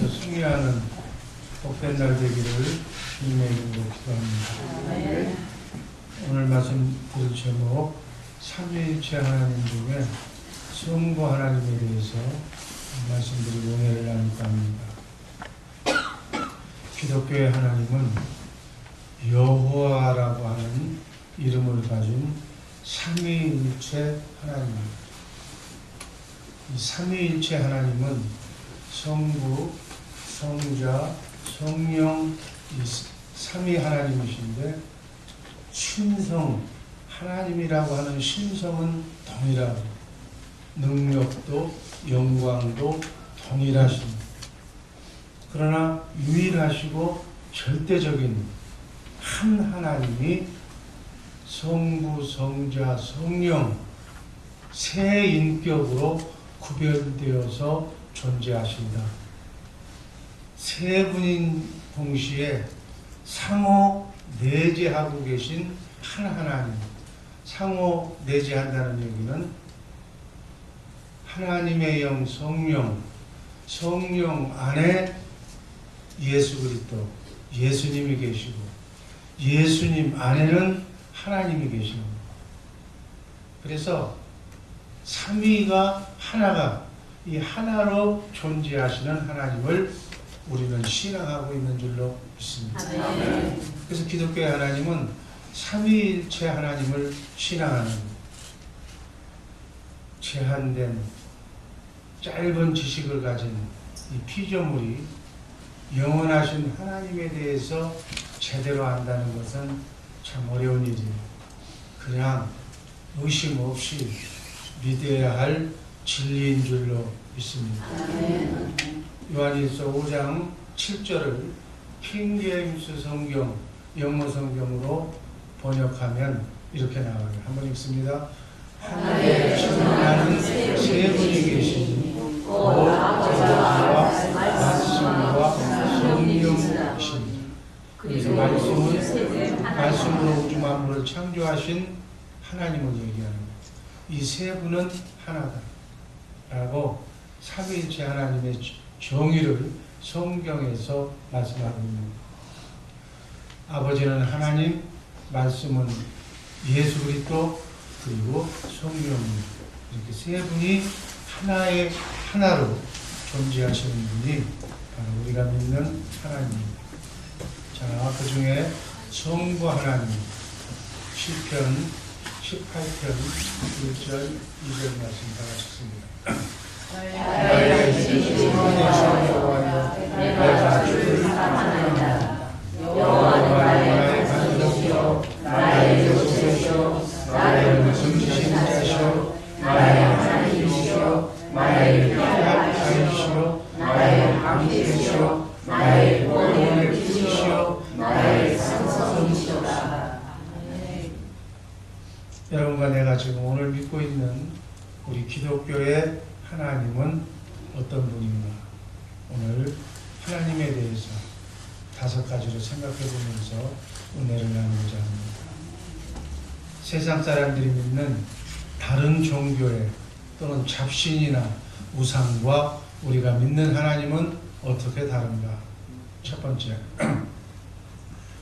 안에서 승리하는 복된 날 되기를 주님의 이름으로 기도합니다. 오늘 말씀 드릴 제목 삼위일체 하나님 중에 성부 하나님에 대해서 말씀드리고 은혜를 나눌까 합니다. 기독교의 하나님은 여호와라고 하는 이름을 가진 삼위일체 하나님입니다. 이 삼위일체 하나님은 성부, 성자, 성령 이 삼위 하나님이신데 신성, 하나님이라고 하는 신성은 동일하고 능력도 영광도 동일하십니다. 그러나 유일하시고 절대적인 한 하나님이 성부, 성자, 성령 세 인격으로 구별되어서 존재하신다. 세 분인 동시에 상호 내재하고 계신 한 하나님. 상호 내재한다는 얘기는 하나님의 영 성령, 성령 안에 예수 그리스도, 예수님이 계시고 예수님 안에는 하나님이 계십니다. 그래서 삼위가 하나가 이 하나로 존재하시는 하나님을 우리는 신앙하고 있는 줄로 믿습니다. 그래서 기독교의 하나님은 삼위일체 하나님을 신앙하는 제한된 짧은 지식을 가진 이 피조물이 영원하신 하나님에 대해서 제대로 안다는 것은 참 어려운 일이에요. 그냥 의심 없이 믿어야 할 진리인 줄로 믿습니다. 요한일서 5장 7절을 킹제임스 성경, 영어 성경으로 번역하면 이렇게 나와요. 한번 읽습니다. 하나님의 충만한 세 분이 계시니 곧 아버지와 말씀과 성령이십니다. 그래서 말씀으로 우주 만물을 창조하신 하나님을 얘기하는 거예요. 이 세 분은 하나다 라고 삼위일체 하나님의 정의를 성경에서 말씀하고 있는 거예요. 아버지는 하나님, 말씀은 예수 그리스도, 그리고 성령입니다. 이렇게 세 분이 하나로 존재하시는 분이 바로 우리가 믿는 하나님입니다. 자, 그 중에 성부 하나님, 시편 18편 1절 2절 말씀 다 같이 씁니다. 나의 지식으로 여호와여 내가 주를 사랑한다. 여호와는 나의 반석이요 나의 요새시요 나의 숨쉬는 자시요 나의 하나님이시요 나의 피하시요 나의 방패시요 나의 구원의 빛이시요 나의 산성이시로다. 여러분과 내가 지금 오늘 믿고 있는 우리 기독교의 하나님은 어떤 분인가? 오늘 하나님에 대해서 5가지로 생각해 보면서 은혜를 나누고자 합니다. 세상 사람들이 믿는 다른 종교의 또는 잡신이나 우상과 우리가 믿는 하나님은 어떻게 다른가? 첫 번째,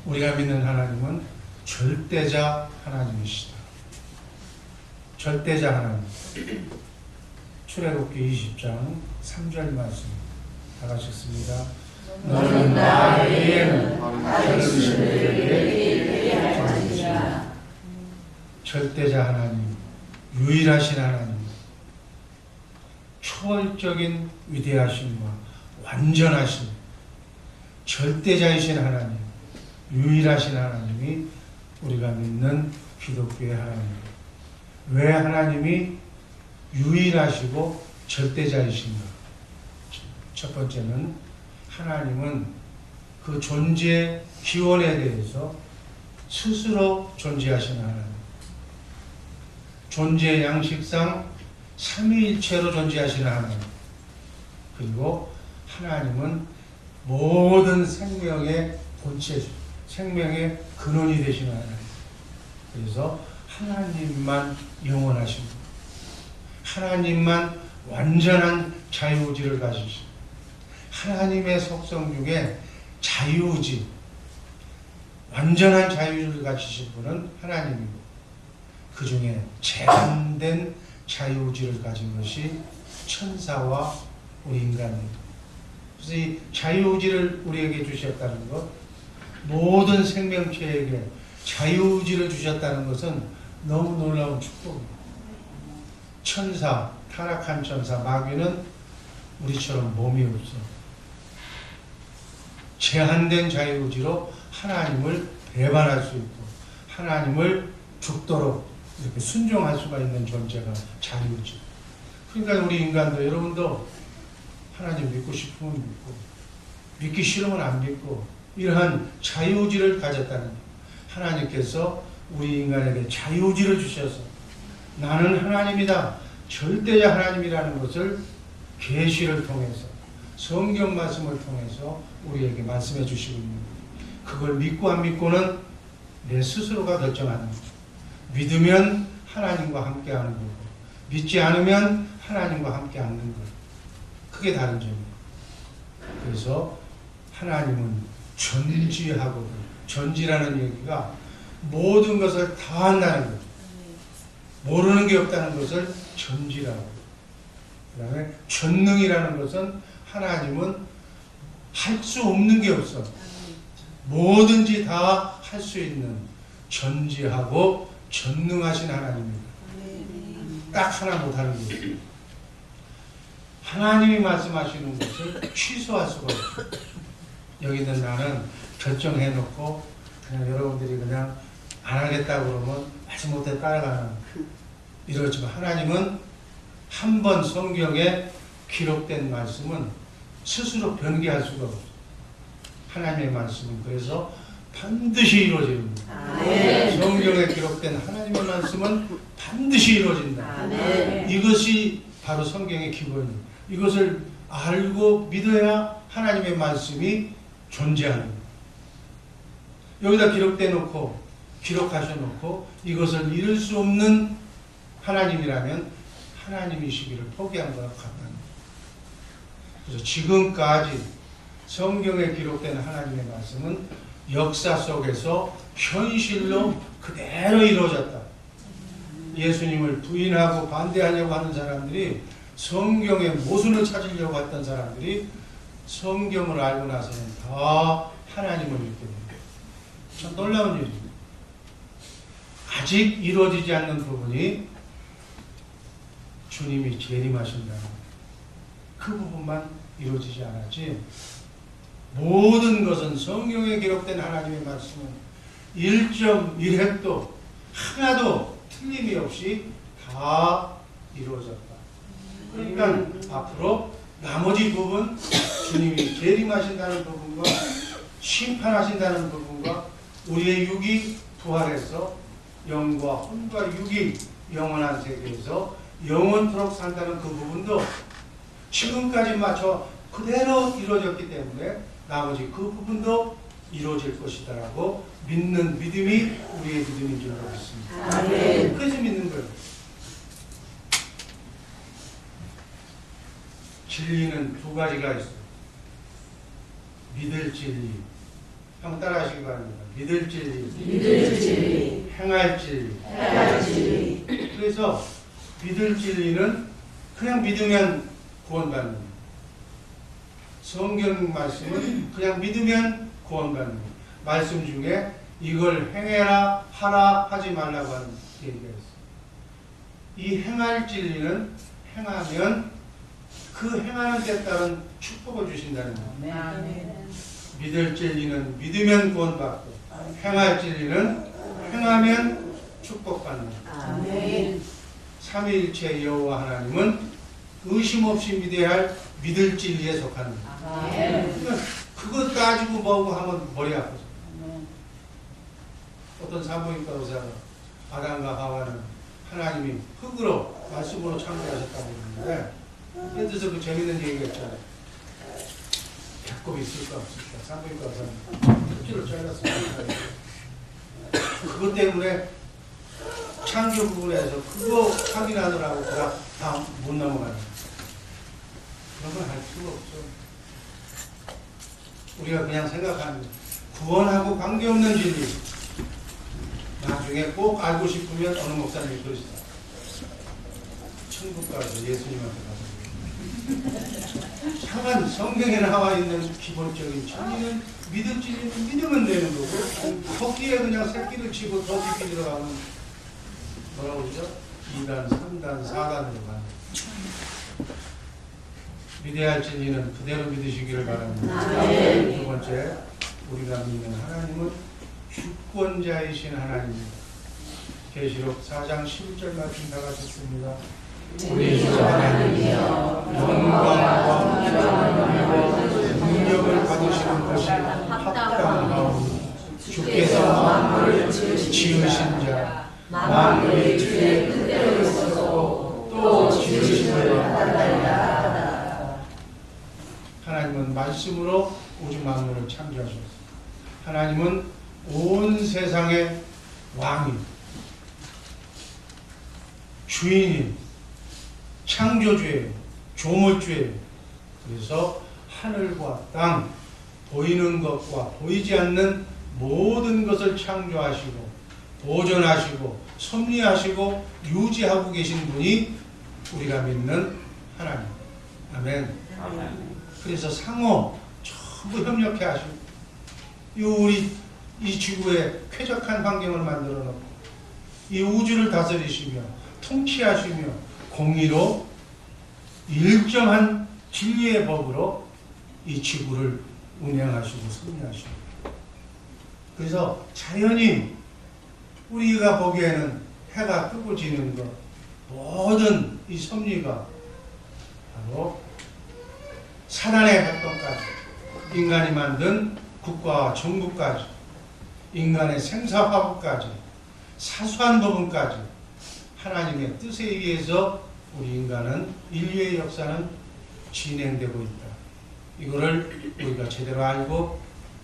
우리가 믿는 하나님은 절대자 하나님이시다. 절대자 하나님. 출애굽기 20장 3절 말씀 다 같이 읽습니다. 너는 나 외에는 다른 신들에게 하지 말지니라. 절대자 하나님, 유일하신 하나님, 초월적인 위대하심과 완전하신 절대자이신 하나님, 유일하신 하나님이 우리가 믿는 기독교의 하나님입니다. 왜 하나님이 유일하시고 절대자이신가? 첫 번째는 하나님은 그 존재 기원에 대해서 스스로 존재하시는 하나님. 존재 양식상 삼위일체로 존재하시는 하나님. 그리고 하나님은 모든 생명의 본체죠. 생명의 근원이 되시는 하나님. 그래서 하나님만 영원하십니다. 하나님만 완전한 자유의지를 가지십니다. 하나님의 속성 중에 자유의지, 완전한 자유를 가지신 분은 하나님이고, 그 중에 제한된 자유의지를 가진 것이 천사와 우리 인간입니다. 그래서 이 자유의지를 우리에게 주셨다는 것, 모든 생명체에게 자유의지를 주셨다는 것은 너무 놀라운 축복입니다. 천사, 타락한 천사, 마귀는 우리처럼 몸이 없어. 제한된 자유의지로 하나님을 배반할 수 있고 하나님을 죽도록 이렇게 순종할 수가 있는 존재가 자유의지. 그러니까 우리 인간도, 여러분도 하나님 믿고 싶으면 믿고 믿기 싫으면 안 믿고 이러한 자유의지를 가졌다는 거예요. 하나님께서 우리 인간에게 자유의지를 주셔서 나는 하나님이다, 절대자 하나님이라는 것을 계시를 통해서, 성경 말씀을 통해서 우리에게 말씀해 주시고 있는 거예요. 그걸 믿고 안 믿고는 내 스스로가 결정하는 거죠. 믿으면 하나님과 함께하는 거고, 믿지 않으면 하나님과 함께 않는 거예요. 그게 다른 점이에요. 그래서 하나님은 전지하거든. 전지라는 얘기가 모든 것을 다 한다는 거죠. 모르는 게 없다는 것을 전지라고. 그 다음에 전능이라는 것은 하나님은 할 수 없는 게 없어. 뭐든지 다 할 수 있는 전지하고 전능하신 하나님입니다. 딱 하나 못하는 거예요. 하나님이 말씀하시는 것을 취소할 수가 없어요. 여기는 나는 결정해놓고 그냥 여러분들이 그냥 안 하겠다고 그러면 마지못해 따라가는, 이러지만 하나님은 한 번 성경에 기록된 말씀은 스스로 변개할 수가 없어요. 하나님의 말씀은 그래서 반드시 이루어집니다. 성경에 기록된 하나님의 말씀은 반드시 이루어진다. 이것이 바로 성경의 기본입니다. 이것을 알고 믿어야 하나님의 말씀이 존재하는 거예요. 여기다 기록하셔 놓고 이것을 이룰 수 없는 하나님이라면 하나님이시기를 포기한 것과 같다는 거예요. 그래서 지금까지 성경에 기록된 하나님의 말씀은 역사 속에서 현실로 그대로 이루어졌다. 예수님을 부인하고 반대하려고 하는 사람들이, 성경의 모순을 찾으려고 했던 사람들이 성경을 알고 나서는 다 하나님을 믿게 됩니다. 참 놀라운 일입니다. 아직 이루어지지 않는 부분이 주님이 재림하신다는 그 부분만 이루어지지 않았지, 모든 것은 성경에 기록된 하나님의 말씀은 1.1획도 하나도 틀림이 없이 다 이루어졌다. 그러니까 앞으로 나머지 부분, 주님이 재림하신다는 부분과 심판하신다는 부분과 우리의 육이 부활해서 영과 혼과 육이 영원한 세계에서 영원토록 산다는 그 부분도 지금까지 맞춰 그대로 이루어졌기 때문에 나머지 그 부분도 이루어질 것이다라고 믿는 믿음이 우리의 믿음인 줄 믿습니다. 그래서 믿는 거예요. 진리는 두 가지가 있어요. 믿을 진리. 한번 따라 하시기 바랍니다. 믿을 진리. 행할 진리. 그래서 믿을 진리는 그냥 믿으면 구원받는 거예요. 성경 말씀은 그냥 믿으면 구원받는 거예요. 말씀 중에 이걸 행해라, 하라, 하지 말라고 하는 얘기가 있어요. 이 행할 진리는 행하면 그 행하는 데 따른 축복을 주신다는 거예요. 믿을 진리는 믿으면 구원받고, 행할 진리는 행하면 축복받는 거예요. 삼위일체 여호와 하나님은 의심 없이 믿어야 할 믿을 진리에 속하는 거예요. 그러니까 그거 따지고 뭐고 하면 머리 아프죠. 어떤 산부인과 의사가 아담과 하와는 하나님이 흙으로 말씀으로 창조하셨다고 그러는데, 예를 들어서 그 재밌는 얘기가 있잖아요. 배꼽이 있을까 없을까. 산부인과 의사는 흙줄을 잘랐습니다. 그것 때문에 창조 부분에서 그거 확인하느라고 다 못 넘어가요. 그런 건 할 수가 없죠. 우리가 그냥 생각하는 구원하고 관계없는 진리, 나중에 꼭 알고 싶으면 어느 목사님이 그러시다. 천국 가서 예수님한테 가서 차만 성경에 나와 있는 기본적인 진리는 믿을 진리는 믿으면 되는 거고, 거기에 그냥 새끼를 치고 더 깊이 들어가면 뭐라고 그러죠? 2단, 3단, 4단으로 가는. 믿어야 할 진리는 그대로 믿으시기를 바랍니다. 두 번째, 우리가 믿는 하나님은 주권자이신 하나님입니다. 계시록 4장 11절 말씀 다 같이 씁니다. 우리 주 하나님이여 영광과 능력을 받으시는 것이 합당하오니 주께서 만물을 지으신 자 만물의 주의 뜻대로 있어서 또 지으심을 받았나이다. 하나님은 말씀으로 우주 만물을 창조하셨습니다. 하나님은 온 세상의 왕이 주인이 창조주예요. 조물주예요. 그래서 하늘과 땅, 보이는 것과 보이지 않는 모든 것을 창조하시고 보존하시고 섭리하시고 유지하고 계신 분이 우리가 믿는 하나님. 아멘. 그래서 상호 전부 협력해 하시고 우리 이 지구에 쾌적한 환경을 만들어 놓고 이 우주를 다스리시며 통치하시며 공의로 일정한 진리의 법으로 이 지구를 운영하시고 섭리하시고, 그래서 자연히 우리가 보기에는 해가 뜨고 지는 것, 모든 이 섭리가 바로 사단의 활동까지, 인간이 만든 국가와 정부까지, 인간의 생사화복까지, 사소한 부분까지 하나님의 뜻에 의해서 우리 인간은, 인류의 역사는 진행되고 있다. 이거를 우리가 제대로 알고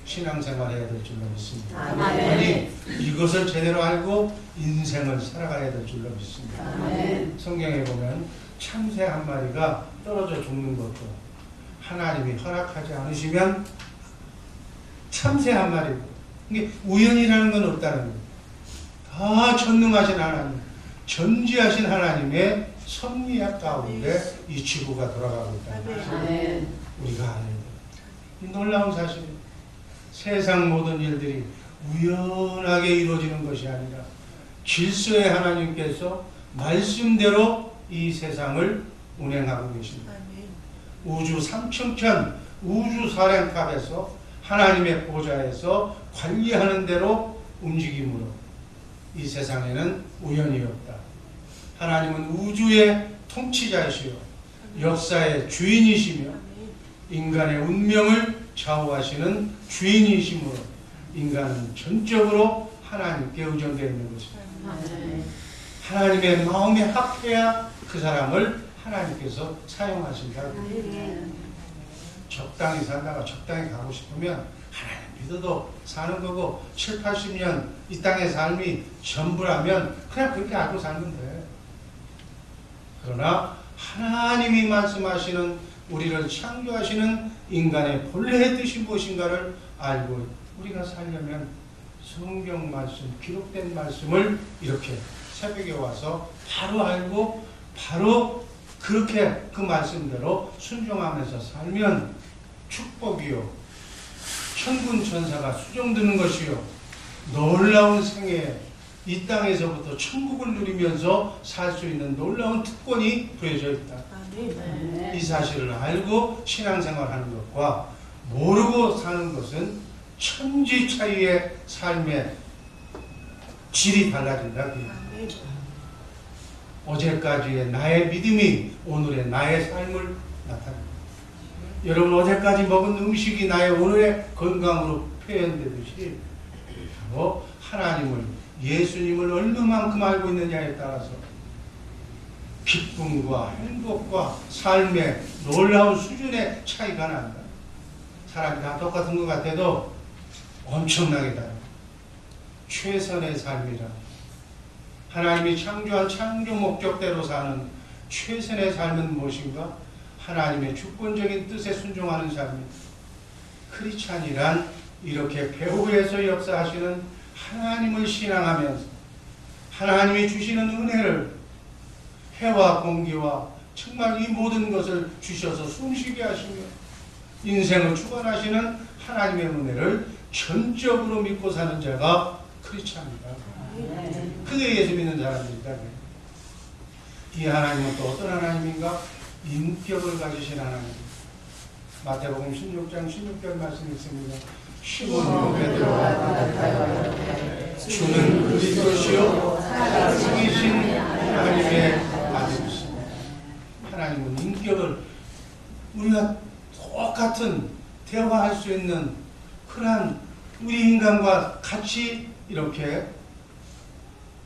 신앙생활해야 될 줄로 믿습니다. 아니, 이것을 제대로 알고 인생을 살아가야 될 줄로 믿습니다. 아멘. 성경에 보면 참새 한 마리가 떨어져 죽는 것도 하나님이 허락하지 않으시면 참새 한 마리, 이게 우연이라는 건 없다는 거예요. 다 전능하신 하나님, 전지하신 하나님의 섭리학 가운데 이 지구가 돌아가고 있다는 것을 우리가 알아야 돼요. 이 놀라운 사실입니다. 세상 모든 일들이 우연하게 이루어지는 것이 아니라 질서의 하나님께서 말씀대로 이 세상을 운행하고 계십니다. 우주 삼층천 우주 사령탑에서 하나님의 보좌에서 관리하는 대로 움직임으로 이 세상에는 우연이 없다. 하나님은 우주의 통치자이시요 역사의 주인이시며 인간의 운명을 좌우하시는 주인이시므로 인간은 전적으로 하나님께 의존되어 있는 것입니다. 하나님의 마음에 합해야 그 사람을 하나님께서 사용하신다. 적당히 살다가 적당히 가고 싶으면 하나님 믿어도 사는 거고 7, 80년 이 땅의 삶이 전부라면 그냥 그렇게 알고 살면 돼. 그러나 하나님이 말씀하시는, 우리를 창조하시는 인간의 본래의 뜻이 무엇인가를 알고 우리가 살려면 성경 말씀, 기록된 말씀을 이렇게 새벽에 와서 바로 알고 바로 그렇게 그 말씀대로 순종하면서 살면 축복이요 천군 천사가 수종드는 것이요 놀라운 생애, 이 땅에서부터 천국을 누리면서 살 수 있는 놀라운 특권이 부여져 있다. 이 사실을 알고 신앙생활하는 것과 모르고 사는 것은 천지 차이의 삶의 질이 달라진다. 어제까지의 나의 믿음이 오늘의 나의 삶을 나타냅니다. 여러분, 어제까지 먹은 음식이 나의 오늘의 건강으로 표현되듯이 바로 하나님을, 예수님을 얼마만큼 알고 있느냐에 따라서 기쁨과 행복과 삶의 놀라운 수준의 차이가 난다. 사람이 다 똑같은 것 같아도 엄청나게 다르다. 최선의 삶이라, 하나님이 창조한 창조 목적대로 사는 최선의 삶은 무엇인가? 하나님의 주권적인 뜻에 순종하는 삶입니다. 크리스찬이란 이렇게 배후에서 역사하시는 하나님을 신앙하면서 하나님이 주시는 은혜를, 해와 공기와 정말 이 모든 것을 주셔서 숨쉬게 하시며 인생을 주관하시는 하나님의 은혜를 전적으로 믿고 사는 자가 크리스찬이다. 그게 예수 믿는 사람들이다. 이 하나님은 또 어떤 하나님인가? 인격을 가지신 하나님. 마태복음 16장 16절 말씀이 있습니다. 시몬 베드로가 주는 그리스도시요 살아계신 하나님의 아들이시다. 하나님은 인격을 우리가 똑같은 대화할 수 있는 그러한 우리 인간과 같이 이렇게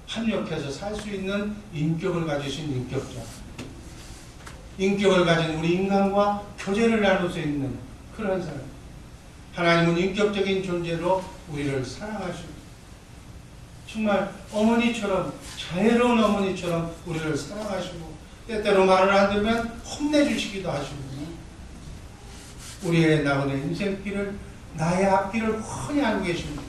합력해서 살 수 있는 인격을 가지신 인격자, 인격을 가진 우리 인간과 교제를 나눌 수 있는 그런 사람. 하나님은 인격적인 존재로 우리를 사랑하시고 정말 어머니처럼, 자애로운 어머니처럼 우리를 사랑하시고 때때로 말을 안 들으면 혼내주시기도 하시고 우리의 나그네 인생길을, 나의 앞길을 훤히 알고 계십니다.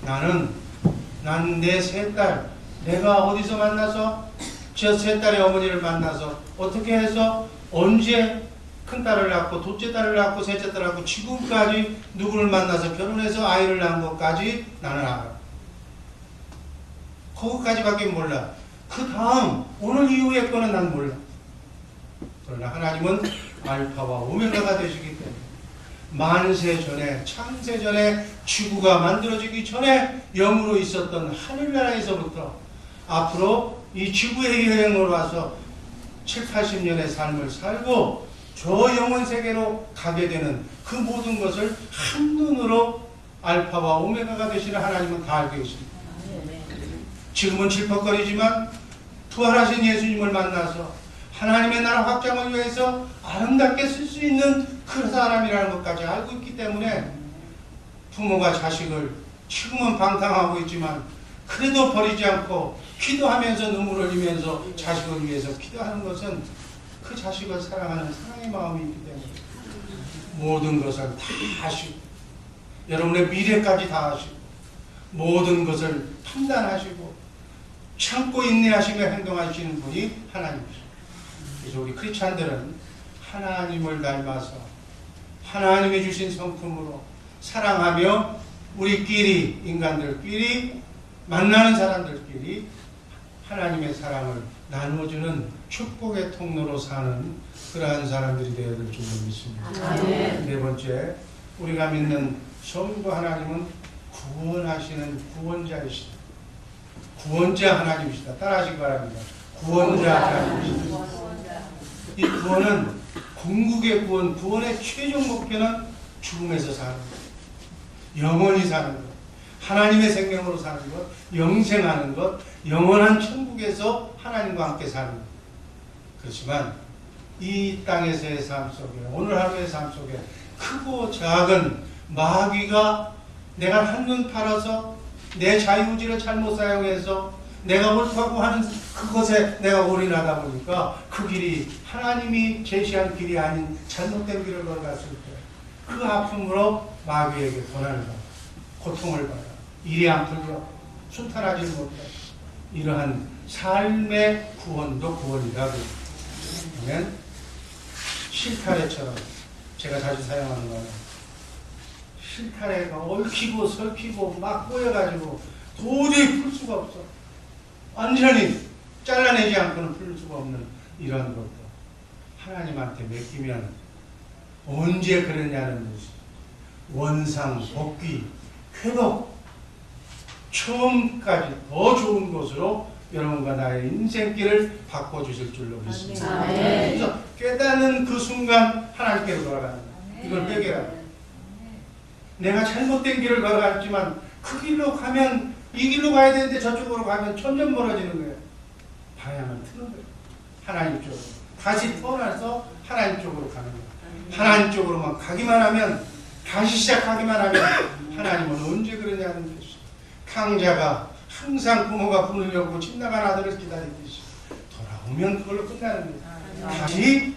난 내 세 딸, 내가 어디서 만나서 저 세 딸의 어머니를 만나서 어떻게 해서 언제 큰딸을 낳고 둘째 딸을 낳고 셋째 딸을 낳고 지금까지 누구를 만나서 결혼해서 아이를 낳은 것까지 나는 알아. 그것까지밖에 몰라. 그 다음 오늘 이후의 거는 난 몰라. 그러나 하나님은 알파와 오메가가 되시기 때문에 만세 전에, 창세 전에, 지구가 만들어지기 전에 영으로 있었던 하늘나라에서부터 앞으로 이 지구의 여행으로 와서 7, 80년의 삶을 살고 저 영원 세계로 가게 되는 그 모든 것을 한눈으로 알파와 오메가가 되시는 하나님은 다 알고 계십니다. 지금은 질퍽거리지만 부활하신 예수님을 만나서 하나님의 나라 확장을 위해서 아름답게 쓸 수 있는 그 사람이라는 것까지 알고 있기 때문에 부모가 자식을 지금은 방탕하고 있지만 그래도 버리지 않고 기도하면서 눈물을 흘리면서 자식을 위해서 기도하는 것은 그 자식을 사랑하는 사랑의 마음이 있기 때문에 모든 것을 다 아시고 여러분의 미래까지 다 아시고 모든 것을 판단하시고 참고 인내하시며 행동하시는 분이 하나님이십니다. 그래서 우리 크리스찬들은 하나님을 닮아서 하나님이 주신 성품으로 사랑하며 우리끼리, 인간들끼리, 만나는 사람들끼리 하나님의 사랑을 나눠주는 축복의 통로로 사는 그러한 사람들이 되어야 될 줄로 믿습니다. 네 번째, 우리가 믿는 성부 하나님은 구원하시는 구원자이시다. 구원자 하나님이시다. 따라하시기 바랍니다. 구원자 하나님이시다. 이 구원은 궁극의 구원, 구원의 최종 목표는 죽음에서 사는 것, 영원히 사는 것, 하나님의 생명으로 사는 것, 영생하는 것, 영원한 천국에서 하나님과 함께 사는 것. 그렇지만 이 땅에서의 삶 속에, 오늘 하루의 삶 속에 크고 작은 마귀가 내가 한눈 팔아서 내 자유의지를 잘못 사용해서 내가 옳다고 하는 그것에 내가 올인하다 보니까 그 길이 하나님이 제시한 길이 아닌 잘못된 길을 걸어갔을 때 그 아픔으로 마귀에게 고난을 받아, 고통을 받아, 일이 안 풀려, 순탄하지 못해. 이러한 삶의 구원도 구원이라고. 그러면 실타래처럼 제가 자주 사용하는 거는 실타래가 얽히고 설키고 막 꼬여가지고 도저히 풀 수가 없어. 완전히 잘라내지 않고는 풀 수가 없는 이런 것도 하나님한테 맡기면 언제 그러냐는 것이 원상, 복귀, 회복, 처음까지 더 좋은 것으로 여러분과 나의 인생길을 바꿔주실 줄로 믿습니다. 그래서 깨닫는 그 순간 하나님께로 돌아가는 거예요. 이걸 빼개라. 내가 잘못된 길을 걸어갔지만 그 길로 가면 이 길로 가야 되는데 저쪽으로 가면 점점 멀어지는 거예요. 방향을 트는 거예요. 하나님 쪽으로. 다시 태어나서 하나님 쪽으로 가는 거예요. 하나님 쪽으로만 가기만 하면, 다시 시작하기만 하면 하나님은 언제 그러냐는 것이, 강자가 항상 부모가 부르려고 집 나간 아들을 기다리듯이 돌아오면 그걸로 끝나는 거예요. 다시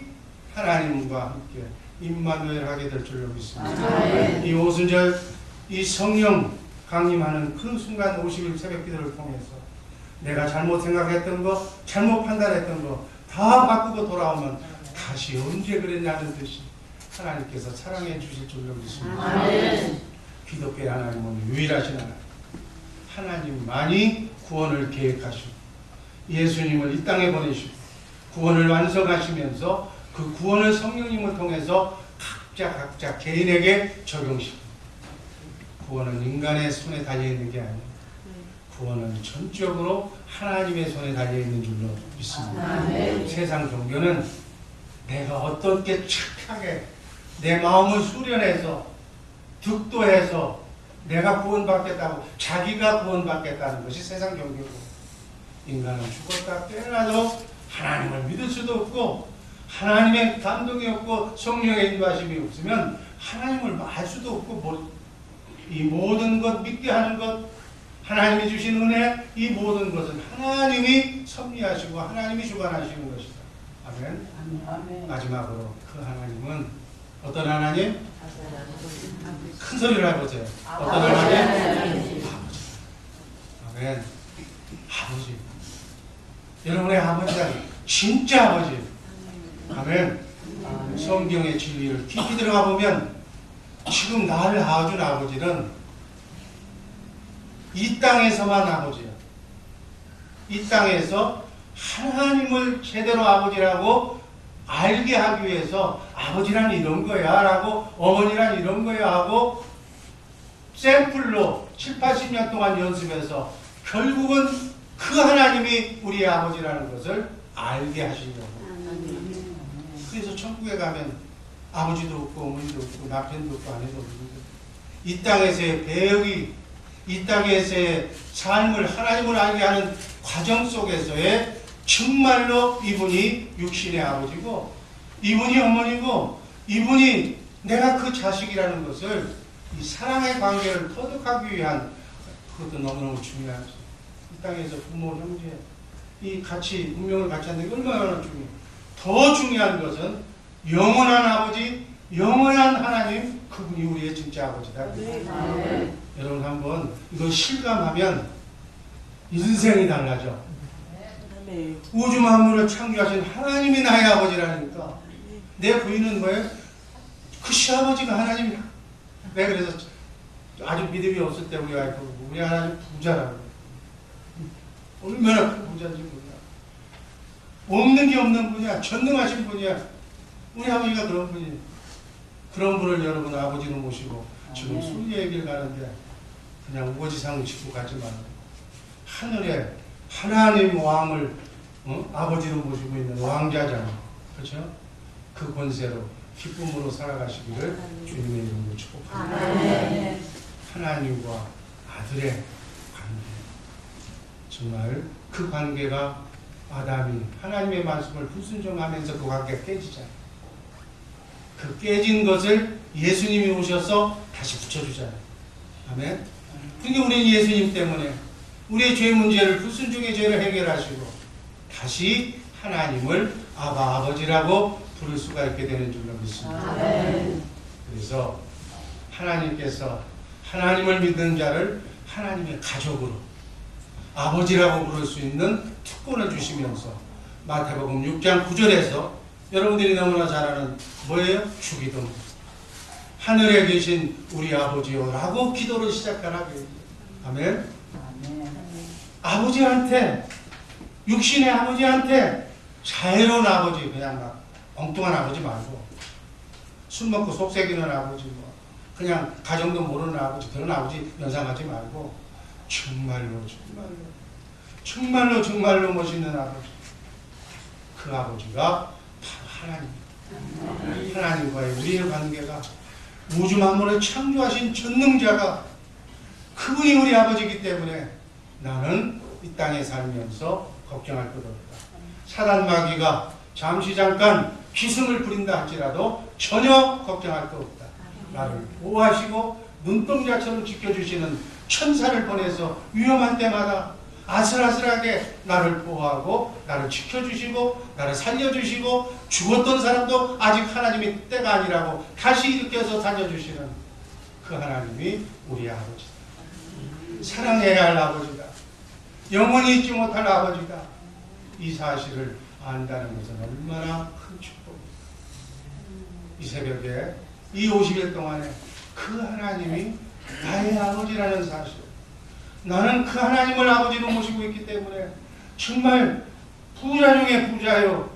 하나님과 함께 임마누엘 하게 될 줄로 믿습니다. 이 오순절 이 성령 강림하는 그 순간 50일 새벽 기도를 통해서 내가 잘못 생각했던 거, 잘못 판단했던 거 다 바꾸고 돌아오면 다시 언제 그랬냐는 듯이 하나님께서 사랑해 주실 줄로 믿습니다. 기독교의 하나님은 유일하신 하나님. 하나님만이 구원을 계획하시고 예수님을 이 땅에 보내시고 구원을 완성하시면서 그 구원을 성령님을 통해서 각자 개인에게 적용시키고 구원은 인간의 손에 달려있는 게 아니에요. 구원은 전적으로 하나님의 손에 달려있는 줄로 믿습니다. 세상 종교는 내가 어떻게 착하게 내 마음을 수련해서 득도해서 내가 구원받겠다고 자기가 구원받겠다는 것이 세상 종교고 인간은 죽었다 깨어나도 하나님을 믿을 수도 없고 하나님의 감동이 없고 성령의 인도하심이 없으면 하나님을 알 수도 없고 이 모든 것 믿게 하는 것 하나님이 주신 은혜 이 모든 것은 하나님이 섭리하시고 하나님이 주관하시는 것이다. 아멘. 마지막으로 그 하나님은 어떤 하나님? 큰 소리를 해보세요. 어떤 하나님? 아버지. 아멘. 아버지. 여러분의 아버지가 진짜 아버지. 아멘. 성경의 진리를 깊이 들어가 보면 지금 나를 낳아준 아버지는 이 땅에서만 아버지야. 이 땅에서 하나님을 제대로 아버지라고 알게 하기 위해서 아버지란 이런 거야 라고 어머니란 이런 거야 하고 샘플로 7, 80년 동안 연습해서 결국은 그 하나님이 우리의 아버지라는 것을 알게 하시려고. 그래서 천국에 가면 아버지도 없고 어머니도 없고 남편도 없고 아내도 없는데 이 땅에서의 배역이 이 땅에서의 삶을 하나님을 알게 하는 과정 속에서의 정말로 이분이 육신의 아버지고 이분이 어머니고 이분이 내가 그 자식이라는 것을 이 사랑의 관계를 터득하기 위한 그것도 너무너무 중요하죠. 이 땅에서 부모, 형제 이 같이 운명을 같이 하는 게 얼마나 중요해요. 더 중요한 것은 영원한 아버지, 영원한 하나님 그분이 우리의 진짜 아버지다. 네. 여러분 한번 이걸 실감하면 인생이 달라져. 네. 우주 만물을 창조하신 하나님이 나의 아버지라니까. 내 부인은 뭐예요? 그 시아버지가 하나님이야. 내가 그래서 아주 믿음이 없을 때 우리 와이프 우리 하나님 부자라고. 얼마나 큰 부자인지 몰라. 없는 게 없는 분이야. 전능하신 분이야. 우리 아버지가 그런 분이에요. 그런 분을 여러분 아버지로 모시고 지금 순리의 길 가는데 그냥 우거지상 짓고 가지 말고 하늘에 하나님 왕을 아버지로 모시고 있는 왕자잖아요. 그렇죠? 그 권세로 기쁨으로 살아가시기를 주님의 이름으로 축복합니다. 하나님과 아들의 관계 정말 그 관계가 아담이 하나님의 말씀을 불순종하면서 그 관계가 깨지잖아요. 그 깨진 것을 예수님이 오셔서 다시 붙여주잖아요. 아멘. 그러니까 우리는 예수님 때문에 우리의 죄 문제를 불순종의 죄를 해결하시고 다시 하나님을 아바 아버지라고 부를 수가 있게 되는 줄로 믿습니다. 아멘. 그래서 하나님께서 하나님을 믿는 자를 하나님의 가족으로 아버지라고 부를 수 있는 특권을 주시면서 마태복음 6장 9절에서 여러분들이 너무나 잘 아는 뭐예요? 주기도 하늘에 계신 우리 아버지요 라고 기도를 시작하라고. 아멘. 아버지한테 육신의 아버지한테 자애로운 아버지 그냥 막 엉뚱한 아버지 말고 술 먹고 속삭이는 아버지 뭐 그냥 가정도 모르는 아버지 그런 아버지 연상하지 말고 정말로 멋있는 아버지 그 아버지가 하나님. 하나님과의 우리의 관계가 우주 만물을 창조하신 전능자가 그분이 우리 아버지이기 때문에 나는 이 땅에 살면서 걱정할 것 없다. 사단 마귀가 잠깐 기승을 부린다 할지라도 전혀 걱정할 것 없다. 나를 보호하시고 눈동자처럼 지켜주시는 천사를 보내서 위험한 때마다 아슬아슬하게 나를 보호하고 나를 지켜주시고 나를 살려주시고 죽었던 사람도 아직 하나님이 때가 아니라고 다시 일으켜서 살려주시는 그 하나님이 우리 아버지다. 사랑해야 할 아버지다. 영원히 잊지 못할 아버지다. 이 사실을 안다는 것은 얼마나 큰 축복입니다. 이 새벽에 이 50일 동안에 그 하나님이 나의 아버지라는 사실, 나는 그 하나님을 아버지로 모시고 있기 때문에 정말 부자 중에 부자요.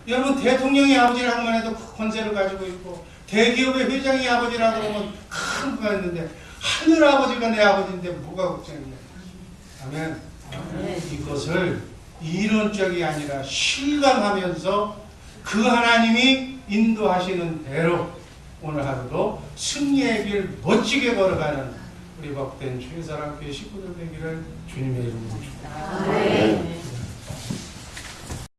여러분 대통령이 아버지라고만 해도 그 권세를 가지고 있고 대기업의 회장이 아버지라고 하면 큰 거가 있는데 하늘 아버지가 내 아버지인데 뭐가 걱정이냐. 아멘. 이것을 이론적이 아니라 실감하면서 그 하나님이 인도하시는 대로 오늘 하루도 승리의 길 멋지게 걸어가는 우리 복된 주의 사랑교회 식구들 되기를 주님의 이름으로 축복합니다.